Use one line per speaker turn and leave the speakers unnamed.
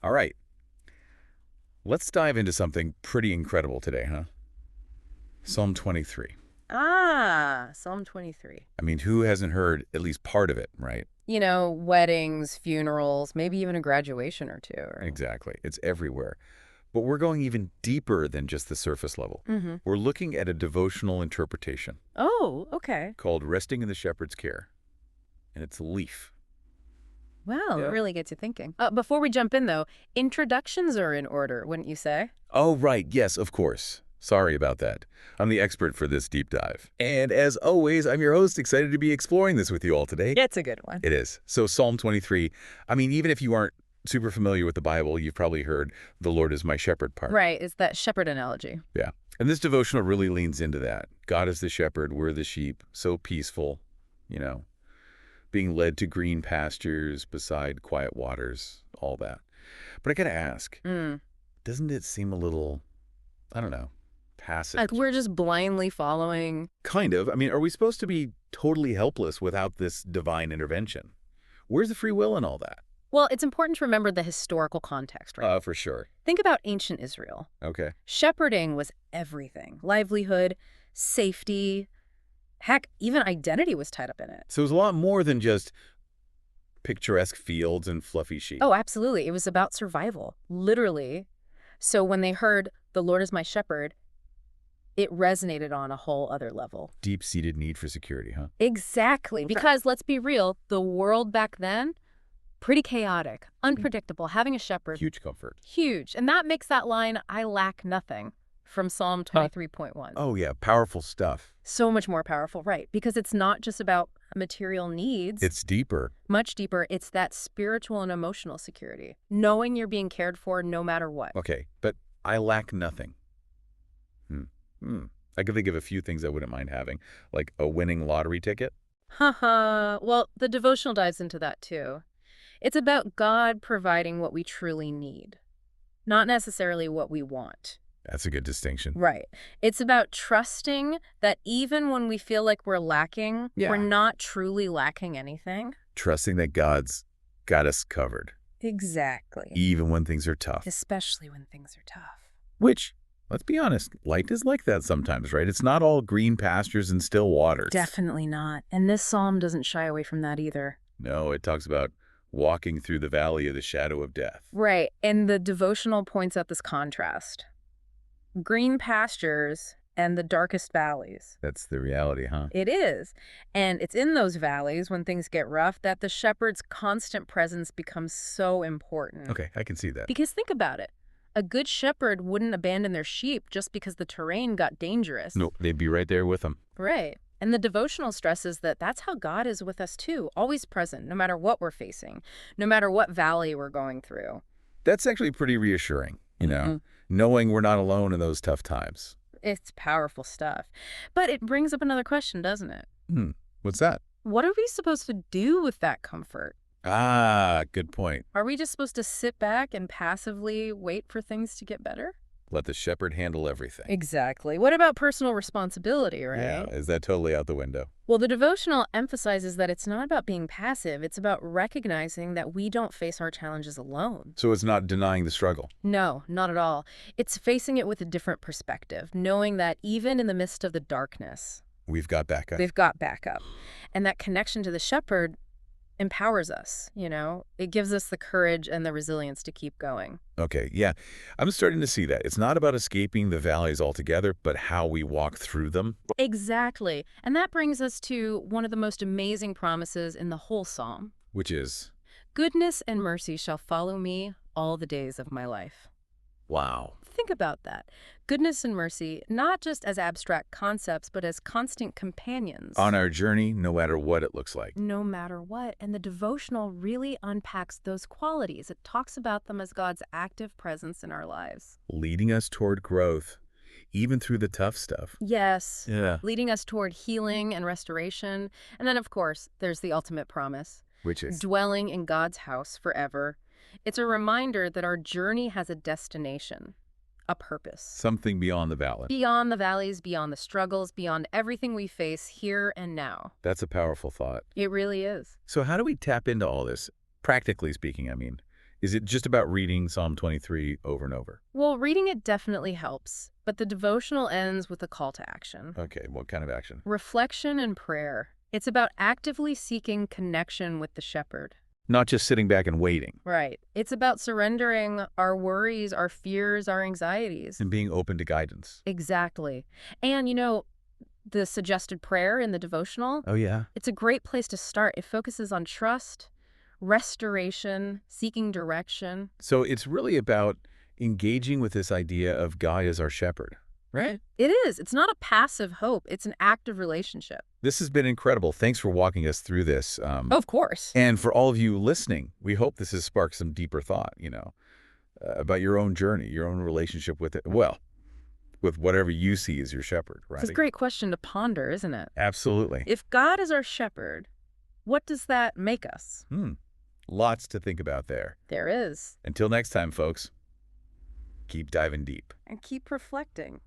All right, let's dive into something pretty incredible today, huh? Psalm 23.
Psalm 23.
I mean, who hasn't heard at least part of it, right?
You know, weddings, funerals, maybe even a graduation or two. Right?
Exactly. It's everywhere. But we're going even deeper than just the surface level.
Mm-hmm.
We're looking at a devotional interpretation
Oh, okay.
called Resting in the Shepherd's Care, and it's a leaf.
Well,
Yeah.
it really gets you thinking. Before we jump in, though, introductions are in order, wouldn't you say?
Oh, right. Yes, of course. Sorry about that. I'm the expert for this deep dive. And as always, I'm your host, excited to be exploring this with you all today.
It's a good one.
It is. So Psalm 23, I mean, even if you aren't super familiar with the Bible, you've probably heard the Lord is my shepherd part.
Right, it's that shepherd analogy.
Yeah. And this devotional really leans into that. God is the shepherd, we're the sheep, so peaceful, you know, being led to green pastures beside quiet waters, all that. But I gotta ask, doesn't it seem a little, I don't know, passive?
Like we're just blindly following.
Kind of. I mean, are we supposed to be totally helpless without this divine intervention? Where's the free will and all that?
Well, it's important to remember the historical context, right?
For sure.
Think about ancient Israel.
Okay.
Shepherding was everything. Livelihood, safety, heck, even identity was tied up in it.
So it was a lot more than just picturesque fields and fluffy sheep.
Oh, absolutely. It was about survival, literally. So when they heard, "The Lord is my shepherd," it resonated on a whole other level.
Deep-seated need for security, huh?
Exactly. Because let's be real, the world back then, pretty chaotic, unpredictable. Having a shepherd,
Huge comfort.
huge. And that makes that line, "I lack nothing," from Psalm 23.1.
Oh, yeah. Powerful stuff.
So much more powerful, right? Because it's not just about material needs.
It's deeper.
Much deeper. It's that spiritual and emotional security. Knowing you're being cared for no matter what.
Okay, but I lack nothing. I could think of a few things I wouldn't mind having, like a winning lottery ticket.
Haha. Well, the devotional dives into that too. It's about God providing what we truly need, not necessarily what we want.
That's a good distinction.
Right. It's about trusting that even when we feel like we're lacking,
Yeah.
we're not truly lacking anything.
Trusting that God's got us covered,
Exactly.
even when things are tough.
Especially when things are tough.
Which, let's be honest, life is like that sometimes, right? It's not all green pastures and still waters.
Definitely not. And this psalm doesn't shy away from that either.
No, it talks about walking through the valley of the shadow of death.
Right. And the devotional points out this contrast. Green pastures and the darkest valleys.
That's the reality, huh?
It is. And it's in those valleys when things get rough that the shepherd's constant presence becomes so important.
Okay, I can see that.
Because think about it. A good shepherd wouldn't abandon their sheep just because the terrain got dangerous.
No, they'd be right there with them.
Right. And the devotional stresses that that's how God is with us too, always present, no matter what we're facing, no matter what valley we're going through.
That's actually pretty reassuring, knowing we're not alone in those tough times.
It's powerful stuff. But it brings up another question, doesn't it?
What's that?
What are we supposed to do with that comfort?
Ah, good point.
Are we just supposed to sit back and passively wait for things to get better?
Let the shepherd handle everything.
Exactly. What about personal responsibility, right?
Yeah, is that totally out the window?
Well, the devotional emphasizes that it's not about being passive. It's about recognizing that we don't face our challenges alone.
So it's not denying the struggle.
No, not at all. It's facing it with a different perspective, knowing that even in the midst of the darkness,
We've got backup.
we've got backup. And that connection to the shepherd empowers us, It gives us the courage and the resilience to keep going.
Okay, yeah. I'm starting to see that. It's not about escaping the valleys altogether, but how we walk through them.
Exactly. And that brings us to one of the most amazing promises in the whole psalm.
Which is,
Goodness and mercy shall follow me all the days of my life.
wow.
Think about that. Goodness and mercy, not just as abstract concepts, but as constant companions.
On our journey, no matter what it looks like.
No matter what. And the devotional really unpacks those qualities. It talks about them as God's active presence in our lives.
Leading us toward growth, even through the tough stuff.
Yes.
Yeah.
Leading us toward healing and restoration. And then, of course, there's the ultimate promise.
Which is,
Dwelling in God's house forever. It's a reminder that our journey has a destination, a purpose.
something beyond the valley.
Beyond the valleys, beyond the struggles, beyond everything we face here and now.
That's a powerful thought.
It really is.
So how do we tap into all this? Practically speaking, I mean. Is it just about reading Psalm 23 over and over?
Well, reading it definitely helps, but the devotional ends with a call to action.
Okay, what kind of action?
Reflection and prayer. It's about actively seeking connection with the shepherd.
Not just sitting back and waiting
Right. It's about surrendering our worries, our fears, our anxieties.
and being open to guidance.
Exactly. And, the suggested prayer in the devotional,
Oh, yeah?
it's a great place to start. It focuses on trust, restoration, seeking direction.
So it's really about engaging with this idea of God as our shepherd, right?
It is. It's not a passive hope. It's an active relationship.
This has been incredible. Thanks for walking us through this.
Of course.
And for all of you listening, we hope this has sparked some deeper thought, about your own journey, your own relationship with it. Well, with whatever you see as your shepherd, right?
It's a great question to ponder, isn't it?
Absolutely.
If God is our shepherd, what does that make us?
Lots to think about there.
There is.
Until next time, folks, keep diving deep.
And keep reflecting.